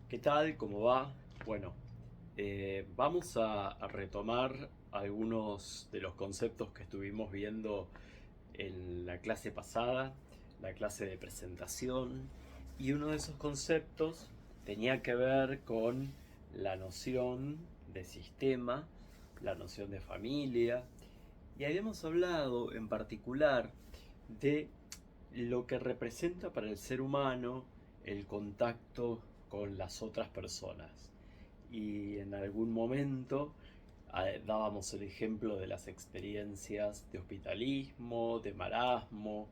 ¿Qué tal? ¿Cómo va? Bueno, vamos a retomar algunos de los conceptos que estuvimos viendo en la clase pasada, la clase de presentación, y uno de esos conceptos tenía que ver con la noción de sistema, la noción de familia, y habíamos hablado en particular de lo que representa para el ser humano el contacto con las otras personas. Y en algún momento dábamos el ejemplo de las experiencias de hospitalismo, de marasmo.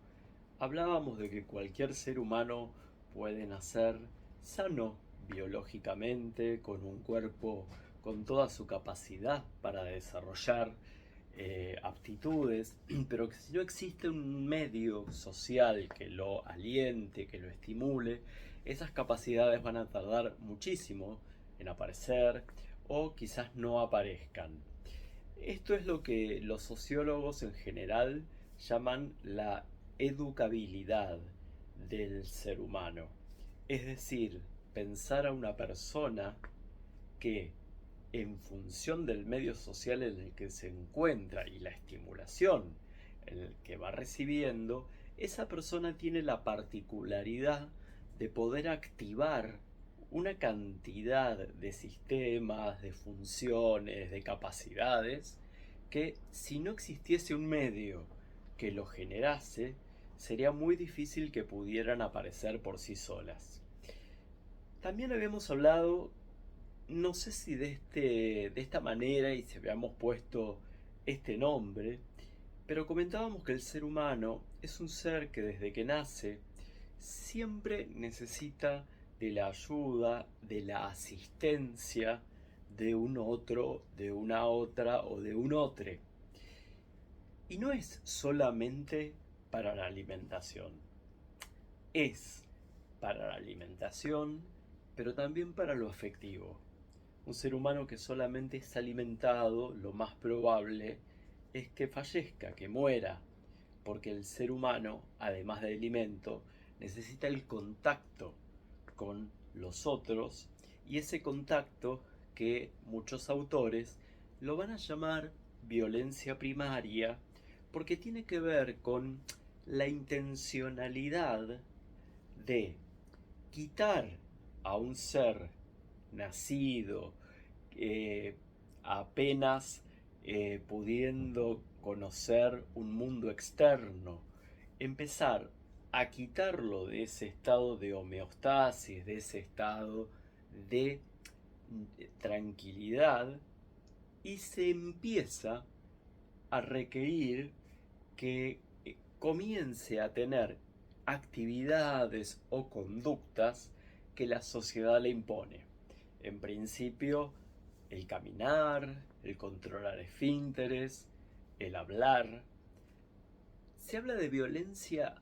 Hablábamos de que cualquier ser humano puede nacer sano biológicamente, con un cuerpo con toda su capacidad para desarrollar aptitudes, pero que si no existe un medio social que lo aliente, que lo estimule, esas capacidades van a tardar muchísimo en aparecer o quizás no aparezcan. Esto es lo que los sociólogos en general llaman la educabilidad del ser humano. Es decir, pensar a una persona que en función del medio social en el que se encuentra y la estimulación en el que va recibiendo, esa persona tiene la particularidad de poder activar una cantidad de sistemas, de funciones, de capacidades, que si no existiese un medio que lo generase, sería muy difícil que pudieran aparecer por sí solas. También habíamos hablado, no sé si de esta manera y si habíamos puesto este nombre, pero comentábamos que el ser humano es un ser que desde que nace siempre necesita de la ayuda, de la asistencia de un otro, de una otra o de un otro. Y no es solamente para la alimentación, es para la alimentación, pero también para lo afectivo. Un ser humano que solamente es alimentado, lo más probable es que fallezca, que muera, porque el ser humano, además de alimento, necesita el contacto con los otros, y ese contacto que muchos autores lo van a llamar violencia primaria, porque tiene que ver con la intencionalidad de quitar a un ser nacido, eh, apenas pudiendo conocer un mundo externo, empezar a quitarlo de ese estado de homeostasis, de ese estado de tranquilidad, y se empieza a requerir que comience a tener actividades o conductas que la sociedad le impone. En principio, el caminar, el controlar esfínteres, el hablar. Se habla de violencia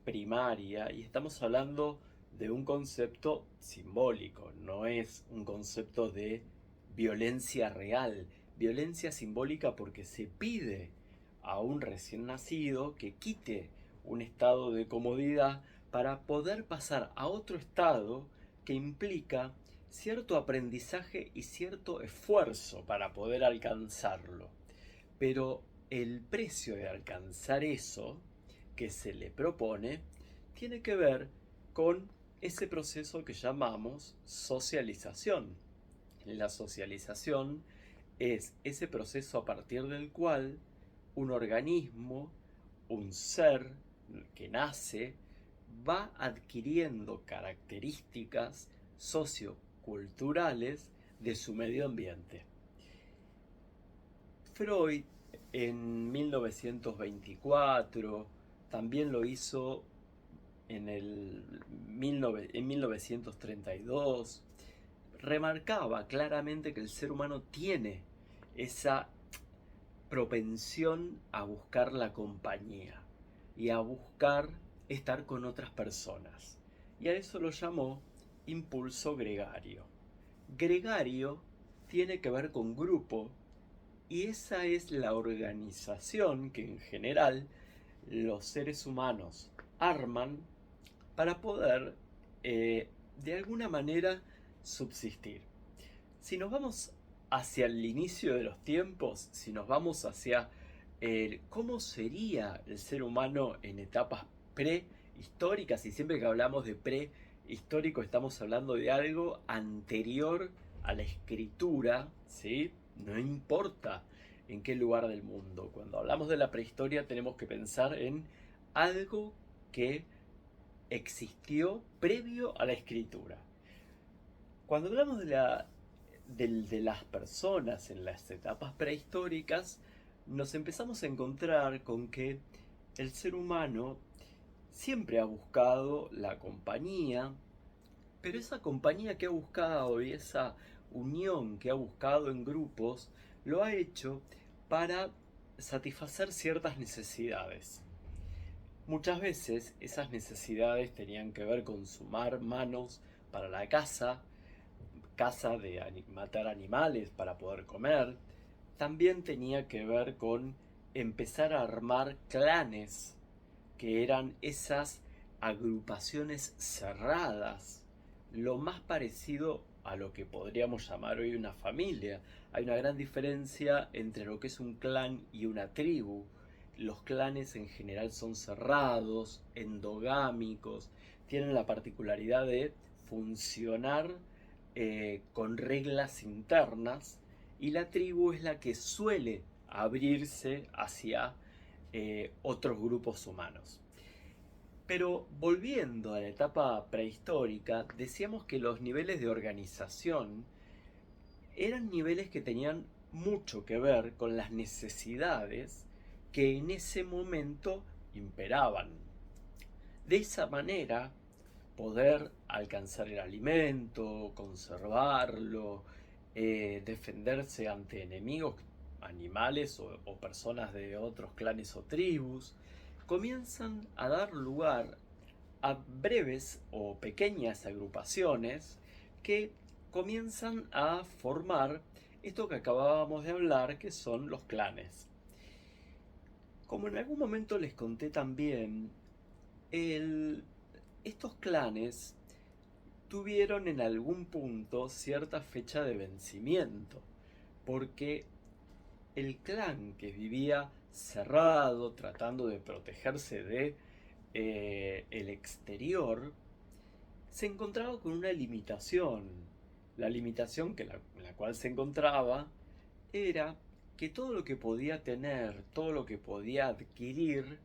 primaria y estamos hablando de un concepto simbólico, no es un concepto de violencia real. Violencia simbólica porque se pide a un recién nacido que quite un estado de comodidad para poder pasar a otro estado que implica cierto aprendizaje y cierto esfuerzo para poder alcanzarlo. Pero el precio de alcanzar eso que se le propone tiene que ver con ese proceso que llamamos socialización. La socialización es ese proceso a partir del cual un organismo, un ser que nace, va adquiriendo características socioculturales de su medio ambiente. Freud en 1924 también lo hizo en 1932, remarcaba claramente que el ser humano tiene esa propensión a buscar la compañía y a buscar estar con otras personas. Y a eso lo llamó impulso gregario. Gregario tiene que ver con grupo, y esa es la organización que en general los seres humanos arman para poder de alguna manera subsistir. Si nos vamos hacia el inicio de los tiempos, si nos vamos hacia cómo sería el ser humano en etapas prehistóricas, y siempre que hablamos de prehistórico estamos hablando de algo anterior a la escritura, ¿sí? No importa en qué lugar del mundo. Cuando hablamos de la prehistoria tenemos que pensar en algo que existió previo a la escritura. Cuando hablamos de las personas en las etapas prehistóricas, nos empezamos a encontrar con que el ser humano siempre ha buscado la compañía, pero esa compañía que ha buscado y esa unión que ha buscado en grupos, lo ha hecho para satisfacer ciertas necesidades. Muchas veces esas necesidades tenían que ver con sumar manos para la caza de matar animales para poder comer. También tenía que ver con empezar a armar clanes, que eran esas agrupaciones cerradas, lo más parecido a lo que podríamos llamar hoy una familia. Hay una gran diferencia entre lo que es un clan y una tribu. Los clanes en general son cerrados, endogámicos, tienen la particularidad de funcionar con reglas internas, y la tribu es la que suele abrirse hacia otros grupos humanos. Pero volviendo a la etapa prehistórica, decíamos que los niveles de organización eran niveles que tenían mucho que ver con las necesidades que en ese momento imperaban. De esa manera, poder alcanzar el alimento, conservarlo, defenderse ante enemigos, animales o personas de otros clanes o tribus, comienzan a dar lugar a breves o pequeñas agrupaciones que comienzan a formar esto que acabábamos de hablar, que son los clanes. Como en algún momento les conté también, estos clanes tuvieron en algún punto cierta fecha de vencimiento, porque el clan que vivía cerrado, tratando de protegerse de el exterior, se encontraba con una limitación. La limitación en la cual se encontraba era que todo lo que podía tener, todo lo que podía adquirir,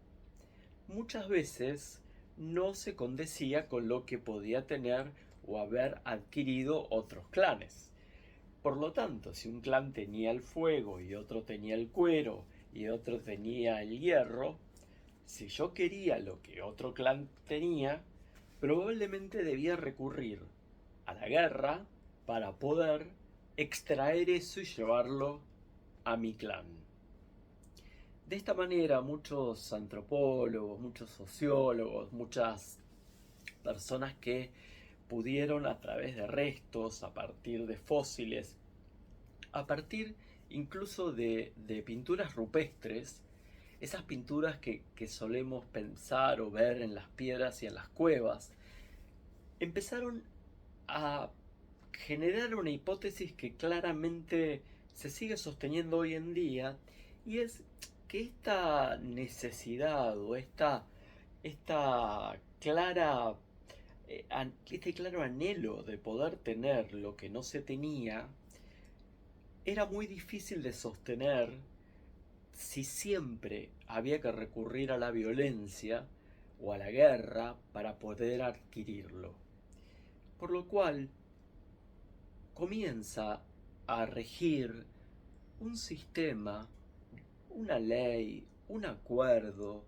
muchas veces no se condecía con lo que podía tener o haber adquirido otros clanes. Por lo tanto, si un clan tenía el fuego y otro tenía el cuero y otro tenía el hierro, si yo quería lo que otro clan tenía, probablemente debía recurrir a la guerra para poder extraer eso y llevarlo a mi clan. De esta manera, muchos antropólogos, muchos sociólogos, muchas personas que pudieron, a través de restos, a partir de fósiles, a partir incluso de pinturas rupestres, esas pinturas que solemos pensar o ver en las piedras y en las cuevas, empezaron a generar una hipótesis que claramente se sigue sosteniendo hoy en día, y es que esta necesidad o este claro anhelo de poder tener lo que no se tenía era muy difícil de sostener si siempre había que recurrir a la violencia o a la guerra para poder adquirirlo. Por lo cual comienza a regir un sistema, una ley, un acuerdo,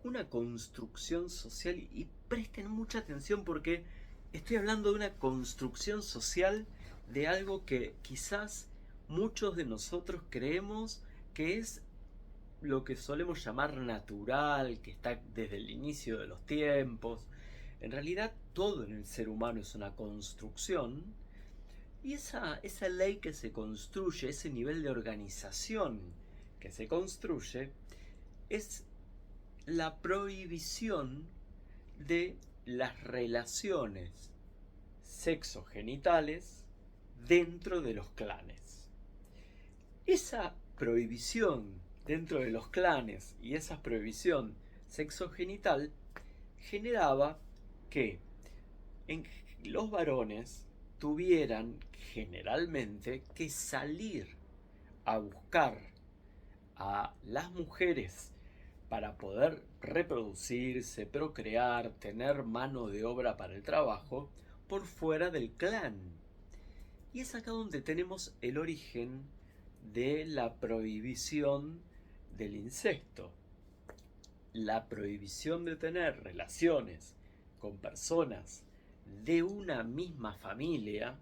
una construcción social, y presten mucha atención porque estoy hablando de una construcción social de algo que quizás muchos de nosotros creemos que es lo que solemos llamar natural, que está desde el inicio de los tiempos. En realidad todo en el ser humano es una construcción, y esa ley que se construye, ese nivel de organización que se construye, es la prohibición de las relaciones sexogenitales dentro de los clanes. Esa prohibición dentro de los clanes y esa prohibición sexogenital generaba que los varones tuvieran generalmente que salir a buscar a las mujeres para poder reproducirse, procrear, tener mano de obra para el trabajo por fuera del clan. Y es acá donde tenemos el origen de la prohibición del incesto. La prohibición de tener relaciones con personas de una misma familia,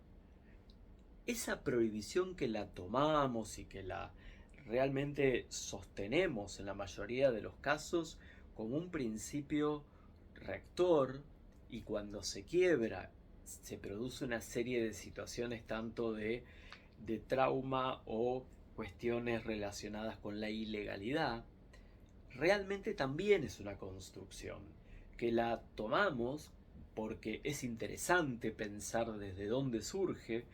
esa prohibición que la tomamos y que la realmente sostenemos en la mayoría de los casos como un principio rector, y cuando se quiebra se produce una serie de situaciones tanto de trauma o cuestiones relacionadas con la ilegalidad, realmente también es una construcción que la tomamos porque es interesante pensar desde dónde surge.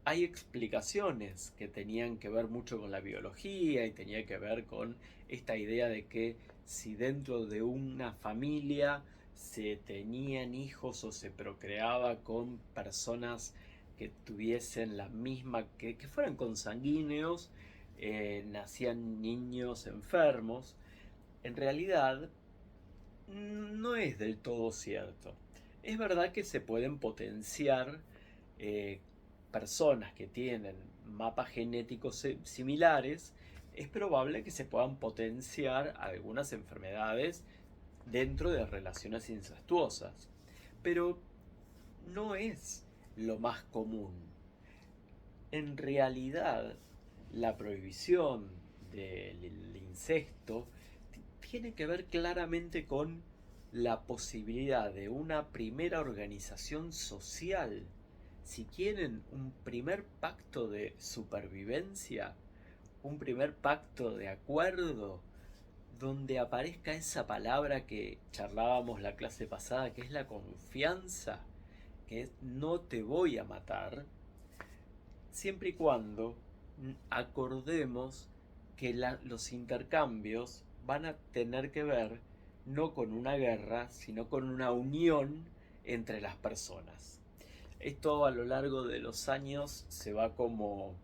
Hay explicaciones que tenían que ver mucho con la biología y tenía que ver con esta idea de que si dentro de una familia se tenían hijos o se procreaba con personas que tuviesen la misma, que fueran consanguíneos, nacían niños enfermos. En realidad no es del todo cierto. Es verdad que se pueden potenciar eh, personas que tienen mapas genéticos similares. Es probable que se puedan potenciar algunas enfermedades dentro de relaciones incestuosas, pero no es lo más común. En realidad, la prohibición del incesto tiene que ver claramente con la posibilidad de una primera organización social. Si quieren un primer pacto de supervivencia, un primer pacto de acuerdo, donde aparezca esa palabra que charlábamos la clase pasada, que es la confianza, que es no te voy a matar, siempre y cuando acordemos que los intercambios van a tener que ver no con una guerra, sino con una unión entre las personas. Esto a lo largo de los años se va como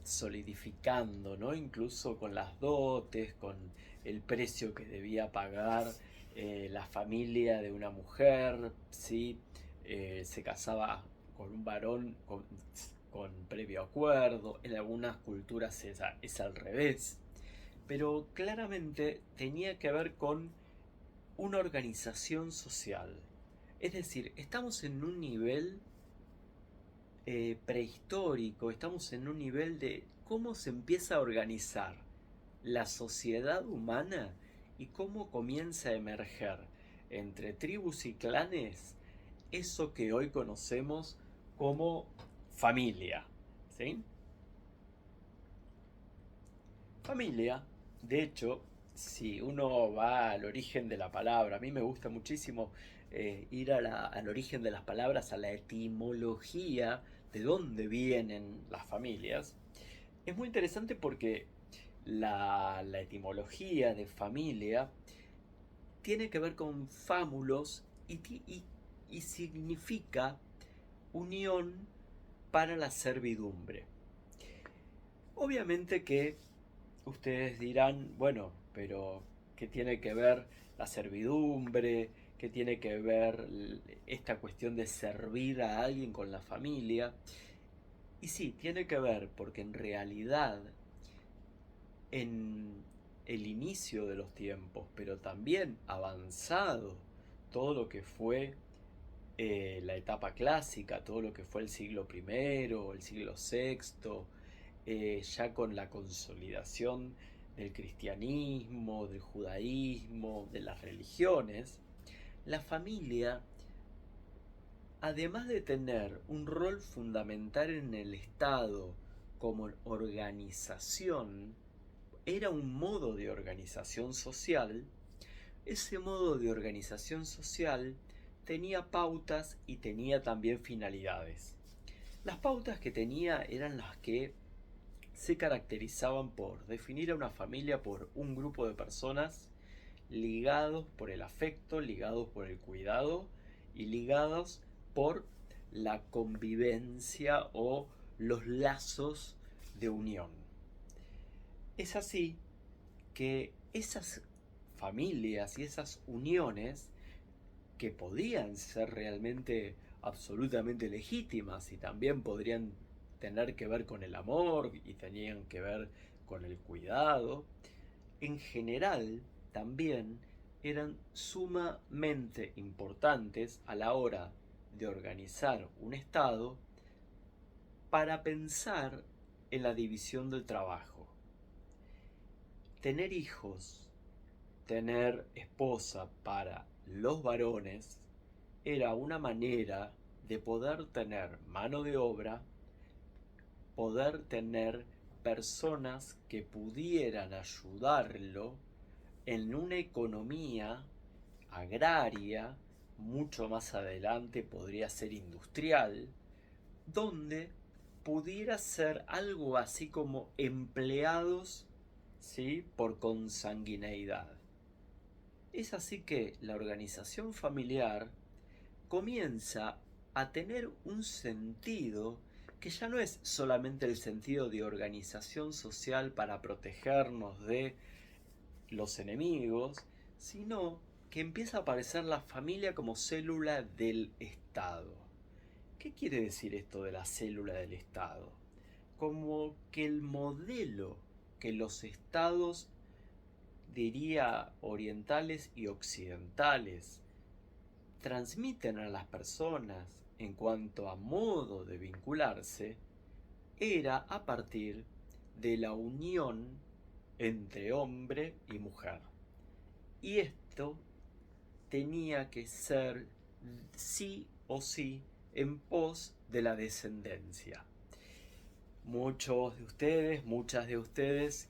solidificando, ¿no? Incluso con las dotes, con el precio que debía pagar la familia de una mujer, ¿sí? Se casaba con un varón con previo acuerdo. En algunas culturas es al revés, pero claramente tenía que ver con una organización social. Es decir, estamos en un nivel prehistórico, estamos en un nivel de cómo se empieza a organizar la sociedad humana y cómo comienza a emerger entre tribus y clanes eso que hoy conocemos como familia, ¿sí? Familia, de hecho, si uno va al origen de la palabra, a mí me gusta muchísimo ir al origen de las palabras, a la etimología, de dónde vienen las familias. Es muy interesante porque la etimología de familia tiene que ver con fámulos y significa unión para la servidumbre. Obviamente que ustedes dirán, bueno, pero ¿qué tiene que ver la servidumbre? ¿Qué tiene que ver esta cuestión de servir a alguien con la familia? Y sí, tiene que ver porque en realidad en el inicio de los tiempos, pero también avanzado todo lo que fue la etapa clásica, todo lo que fue el siglo primero, el siglo sexto, ya con la consolidación del cristianismo, del judaísmo, de las religiones, la familia, además de tener un rol fundamental en el Estado como organización, era un modo de organización social. Ese modo de organización social tenía pautas y tenía también finalidades. Las pautas que tenía eran las que se caracterizaban por definir a una familia por un grupo de personas ligados por el afecto, ligados por el cuidado y ligados por la convivencia o los lazos de unión. Es así que esas familias y esas uniones que podían ser realmente absolutamente legítimas y también podrían tener que ver con el amor y tenían que ver con el cuidado, en general también eran sumamente importantes a la hora de organizar un Estado para pensar en la división del trabajo. Tener hijos, tener esposa para los varones era una manera de poder tener mano de obra, poder tener personas que pudieran ayudarlo en una economía agraria, mucho más adelante podría ser industrial, donde pudiera ser algo así como empleados, ¿sí?, por consanguineidad. Es así que la organización familiar comienza a tener un sentido que ya no es solamente el sentido de organización social para protegernos de los enemigos, sino que empieza a aparecer la familia como célula del Estado. ¿Qué quiere decir esto de la célula del Estado? Como que el modelo que los estados, diría, orientales y occidentales transmiten a las personas en cuanto a modo de vincularse era a partir de la unión entre hombre y mujer. Y esto tenía que ser sí o sí en pos de la descendencia. Muchos de ustedes, muchas de ustedes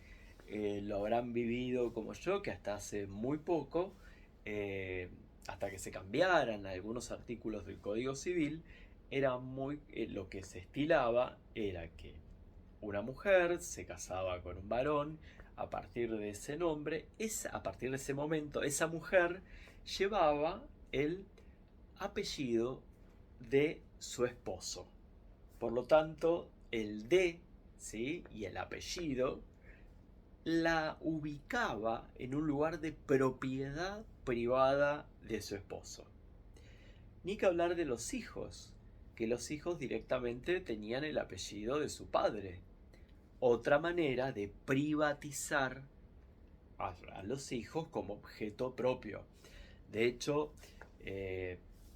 lo habrán vivido como yo, que hasta hace muy poco, hasta que se cambiaran algunos artículos del Código Civil, era lo que se estilaba era que una mujer se casaba con un varón. A partir de ese nombre, a partir de ese momento, esa mujer llevaba el apellido de su esposo. Por lo tanto, el de, ¿sí?, y el apellido la ubicaba en un lugar de propiedad privada de su esposo. Ni que hablar de los hijos, que los hijos directamente tenían el apellido de su padre. Otra manera de privatizar a los hijos como objeto propio. De hecho,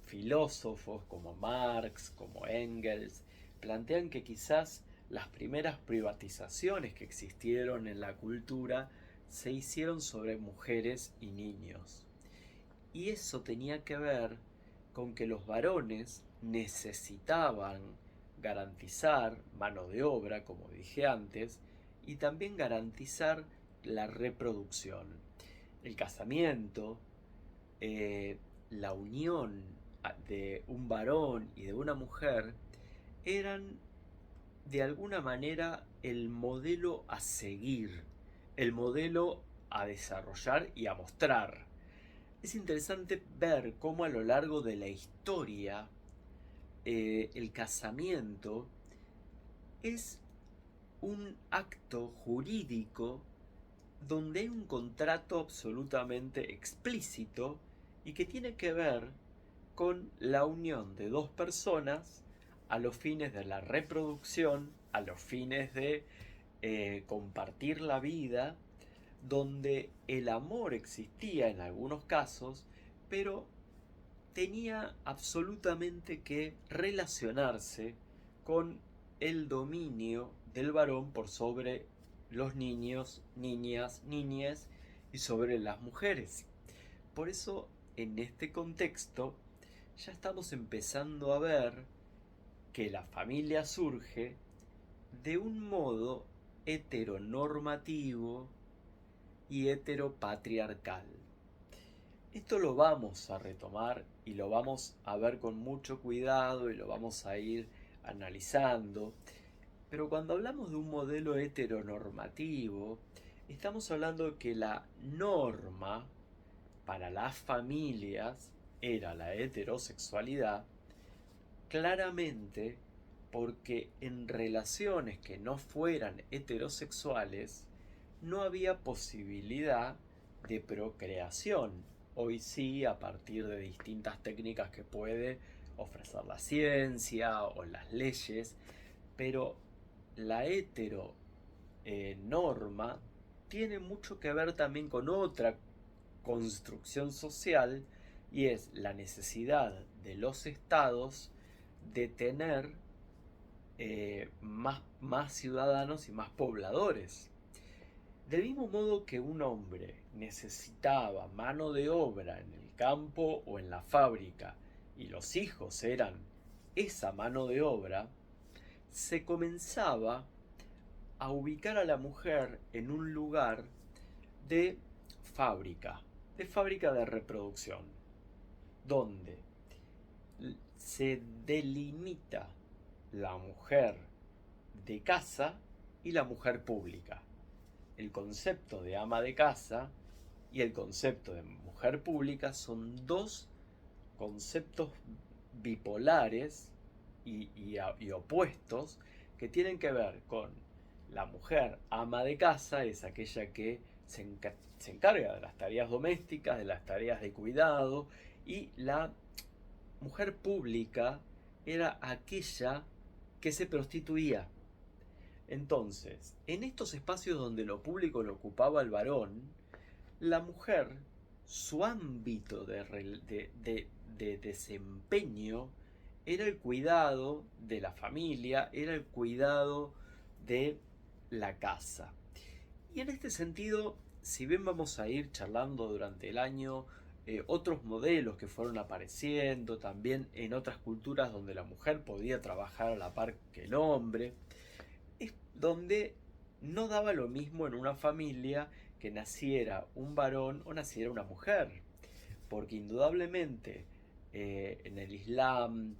filósofos como Marx, como Engels, plantean que quizás las primeras privatizaciones que existieron en la cultura se hicieron sobre mujeres y niños. Y eso tenía que ver con que los varones necesitaban garantizar mano de obra, como dije antes, y también garantizar la reproducción. El casamiento, la unión de un varón y de una mujer eran de alguna manera el modelo a seguir, el modelo a desarrollar y a mostrar. Es interesante ver cómo a lo largo de la historia el casamiento es un acto jurídico donde hay un contrato absolutamente explícito y que tiene que ver con la unión de dos personas a los fines de la reproducción, a los fines de compartir la vida, donde el amor existía en algunos casos, pero tenía absolutamente que relacionarse con el dominio del varón por sobre los niños, niñas, niñes y sobre las mujeres. Por eso, en este contexto, ya estamos empezando a ver que la familia surge de un modo heteronormativo y heteropatriarcal. Esto lo vamos a retomar y lo vamos a ver con mucho cuidado y lo vamos a ir analizando. Pero cuando hablamos de un modelo heteronormativo, estamos hablando de que la norma para las familias era la heterosexualidad, claramente porque en relaciones que no fueran heterosexuales no había posibilidad de procreación. Hoy sí, a partir de distintas técnicas que puede ofrecer la ciencia o las leyes, pero la hetero norma tiene mucho que ver también con otra construcción social, y es la necesidad de los estados de tener más ciudadanos y más pobladores. Del mismo modo que un hombre necesitaba mano de obra en el campo o en la fábrica y los hijos eran esa mano de obra, se comenzaba a ubicar a la mujer en un lugar de fábrica, de fábrica de reproducción, donde se delimita la mujer de casa y la mujer pública. El concepto de ama de casa y el concepto de mujer pública son dos conceptos bipolares y opuestos que tienen que ver con la mujer ama de casa, es aquella que se encarga de las tareas domésticas, de las tareas de cuidado, y la mujer pública era aquella que se prostituía. Entonces, en estos espacios donde lo público lo ocupaba el varón, la mujer, su ámbito de desempeño era el cuidado de la familia, era el cuidado de la casa. Y en este sentido, si bien vamos a ir charlando durante el año otros modelos que fueron apareciendo, también en otras culturas donde la mujer podía trabajar a la par que el hombre, es donde no daba lo mismo en una familia que naciera un varón o naciera una mujer, porque indudablemente en el Islam,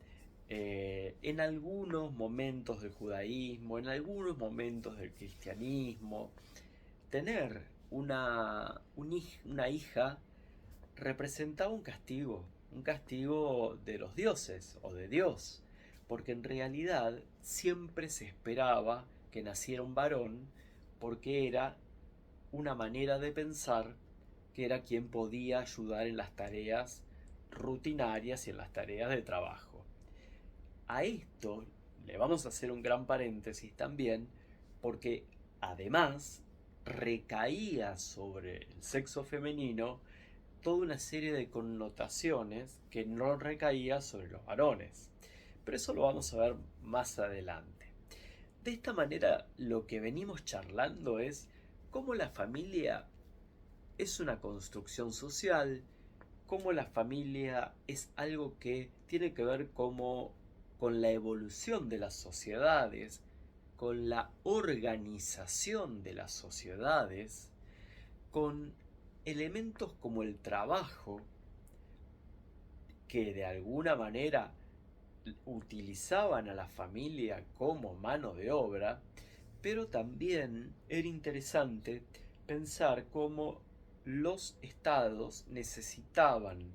en algunos momentos del judaísmo, en algunos momentos del cristianismo, tener una hija representaba un castigo de los dioses o de Dios, porque en realidad siempre se esperaba que naciera un varón porque era una manera de pensar que era quien podía ayudar en las tareas rutinarias y en las tareas de trabajo. A esto le vamos a hacer un gran paréntesis también, porque además recaía sobre el sexo femenino toda una serie de connotaciones que no recaía sobre los varones. Pero eso lo vamos a ver más adelante. De esta manera, lo que venimos charlando es cómo la familia es una construcción social, cómo la familia es algo que tiene que ver con la evolución de las sociedades, con la organización de las sociedades, con elementos como el trabajo, que de alguna manera utilizaban a la familia como mano de obra, pero también era interesante pensar cómo los estados necesitaban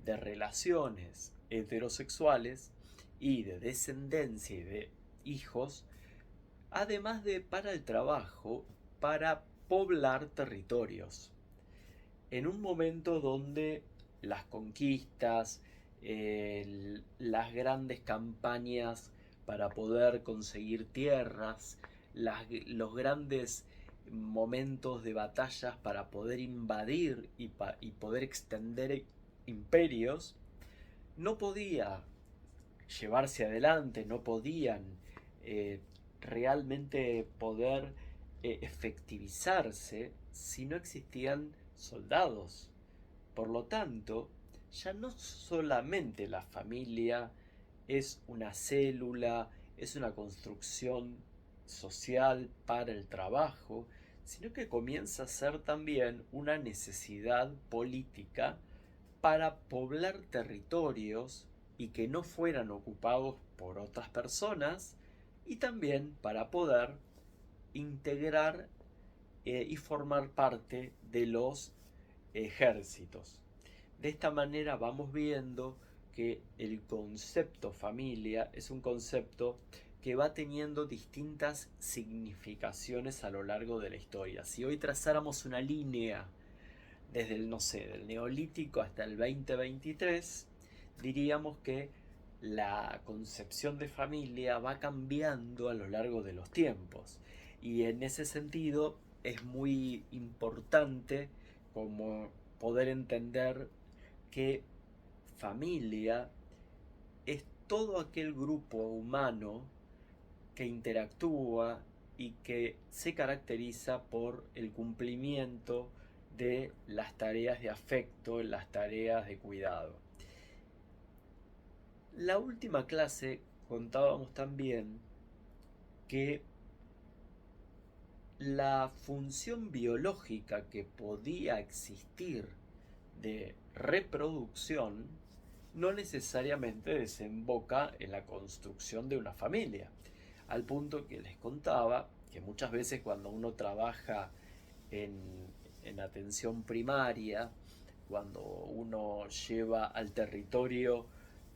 de relaciones heterosexuales y de descendencia y de hijos, además de para el trabajo, para poblar territorios. En un momento donde las conquistas, las grandes campañas para poder conseguir tierras, los grandes momentos de batallas para poder invadir y poder extender imperios, no podía llevarse adelante, no podían eh, realmente poder efectivizarse si no existían soldados. Por lo tanto, ya no solamente la familia es una célula, es una construcción social para el trabajo, sino que comienza a ser también una necesidad política para poblar territorios y que no fueran ocupados por otras personas, y también para poder integrar y formar parte de los ejércitos. De esta manera vamos viendo que el concepto familia es un concepto que va teniendo distintas significaciones a lo largo de la historia. Si hoy trazáramos una línea desde el, no sé, del Neolítico hasta el 2023, diríamos que la concepción de familia va cambiando a lo largo de los tiempos. Y en ese sentido es muy importante como poder entender que familia es todo aquel grupo humano que interactúa y que se caracteriza por el cumplimiento de las tareas de afecto, las tareas de cuidado. La última clase contábamos también que la función biológica que podía existir de reproducción no necesariamente desemboca en la construcción de una familia. Al punto que les contaba que muchas veces cuando uno trabaja en, en atención primaria, cuando uno lleva al territorio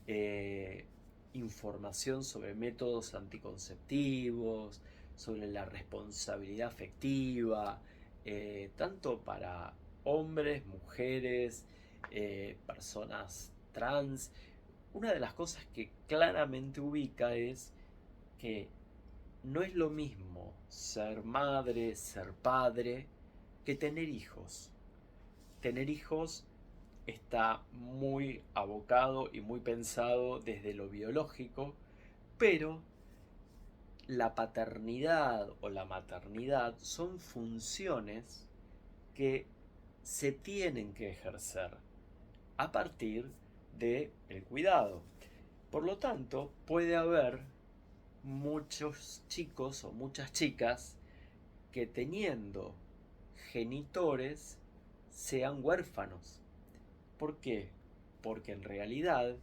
eh, información sobre métodos anticonceptivos, sobre la responsabilidad afectiva, tanto para hombres, mujeres, personas trans. Una de las cosas que claramente ubica es que no es lo mismo ser madre, ser padre, que tener hijos. Tener hijos está muy abocado y muy pensado desde lo biológico, pero la paternidad o la maternidad son funciones que se tienen que ejercer a partir del cuidado. Por lo tanto, puede haber muchos chicos o muchas chicas que teniendo genitores sean huérfanos. ¿Por qué? Porque en realidad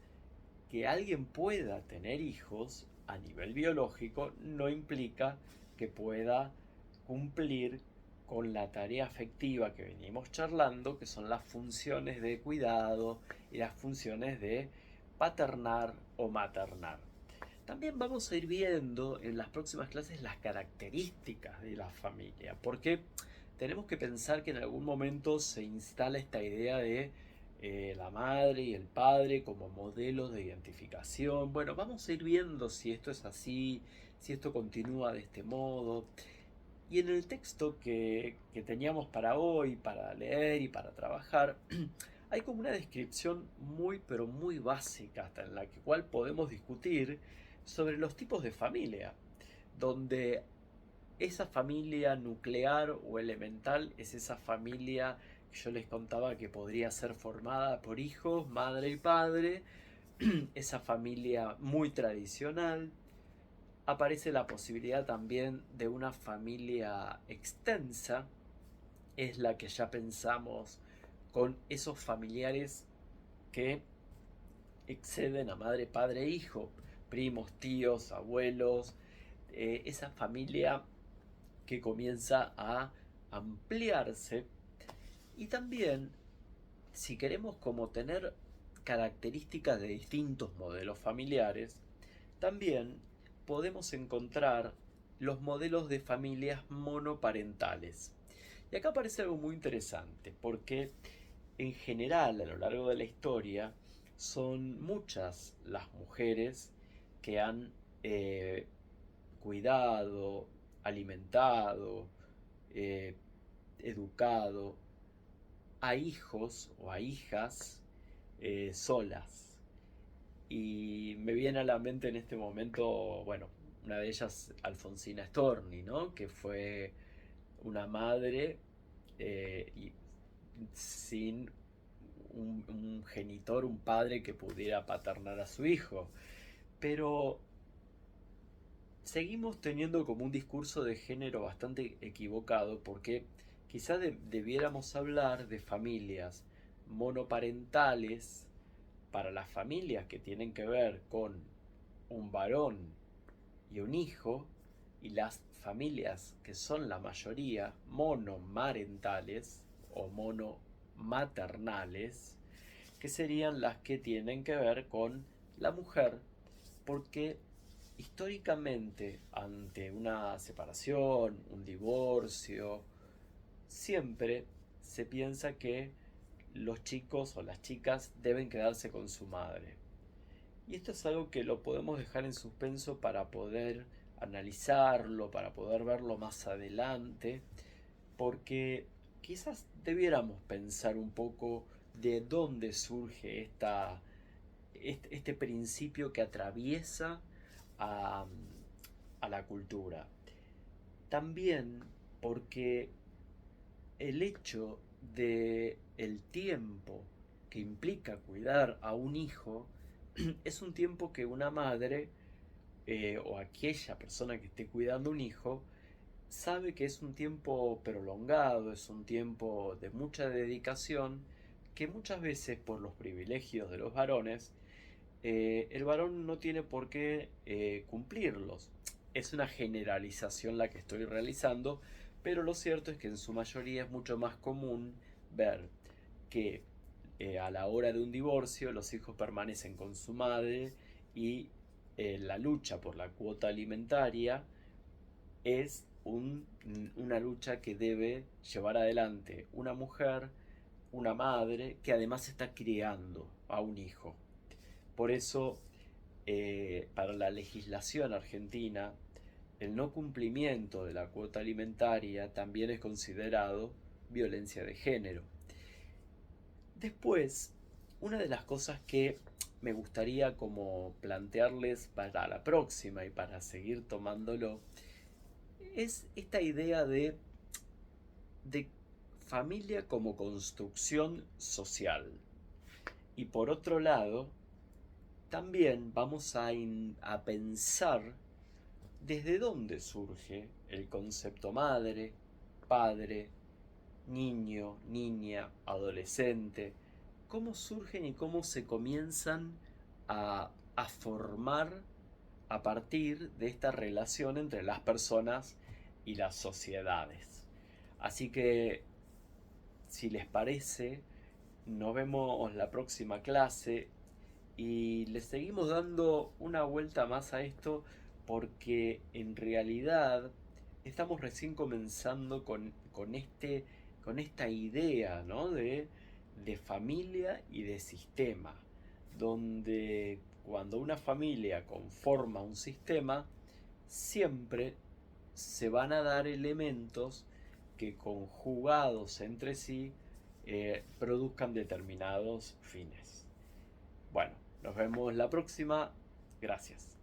que alguien pueda tener hijos a nivel biológico no implica que pueda cumplir con la tarea afectiva que venimos charlando, que son las funciones de cuidado y las funciones de paternar o maternar. También vamos a ir viendo en las próximas clases las características de la familia, porque tenemos que pensar que en algún momento se instala esta idea de la madre y el padre como modelos de identificación. Bueno, vamos a ir viendo si esto es así, si esto continúa de este modo. Y en el texto que teníamos para hoy, para leer y para trabajar, hay como una descripción muy pero muy básica, hasta en la cual podemos discutir sobre los tipos de familia, donde esa familia nuclear o elemental es esa familia que yo les contaba que podría ser formada por hijos, madre y padre, esa familia muy tradicional. Aparece la posibilidad también de una familia extensa, es la que ya pensamos con esos familiares que exceden a madre, padre e hijo, primos, tíos, abuelos, esa familia que comienza a ampliarse. Y también, si queremos como tener características de distintos modelos familiares, también podemos encontrar los modelos de familias monoparentales. Y acá aparece algo muy interesante, porque en general a lo largo de la historia son muchas las mujeres que han cuidado, alimentado, eh, educado a hijos o a hijas solas. Y me viene a la mente en este momento, bueno, una de ellas, Alfonsina Storni, ¿no? Que fue una madre y sin un genitor, un padre que pudiera paternar a su hijo. Pero seguimos teniendo como un discurso de género bastante equivocado porque quizás debiéramos hablar de familias monoparentales para las familias que tienen que ver con un varón y un hijo, y las familias que son la mayoría monomarentales o monomaternales, que serían las que tienen que ver con la mujer, porque históricamente ante una separación, un divorcio, siempre se piensa que los chicos o las chicas deben quedarse con su madre. Y esto es algo que lo podemos dejar en suspenso para poder analizarlo, para poder verlo más adelante, porque quizás debiéramos pensar un poco de dónde surge este principio que atraviesa a, a la cultura. También porque el hecho de el tiempo que implica cuidar a un hijo es un tiempo que una madre o aquella persona que esté cuidando un hijo sabe que es un tiempo prolongado, es un tiempo de mucha dedicación, que muchas veces por los privilegios de los varones, el varón no tiene por qué cumplirlos. Es una generalización la que estoy realizando, pero lo cierto es que en su mayoría es mucho más común ver que a la hora de un divorcio los hijos permanecen con su madre y la lucha por la cuota alimentaria es una lucha que debe llevar adelante una mujer, una madre, que además está criando a un hijo. Por eso, para la legislación argentina, el no cumplimiento de la cuota alimentaria también es considerado violencia de género. Después, una de las cosas que me gustaría como plantearles para la próxima y para seguir tomándolo es esta idea de familia como construcción social. Y por otro lado, también vamos a pensar desde dónde surge el concepto madre, padre, niño, niña, adolescente, cómo surgen y cómo se comienzan a formar a partir de esta relación entre las personas y las sociedades. Así que, si les parece, nos vemos la próxima clase y le seguimos dando una vuelta más a esto porque en realidad estamos recién comenzando con esta idea, ¿no? de familia y de sistema, donde cuando una familia conforma un sistema, siempre se van a dar elementos que conjugados entre sí produzcan determinados fines. Bueno, nos vemos la próxima. Gracias.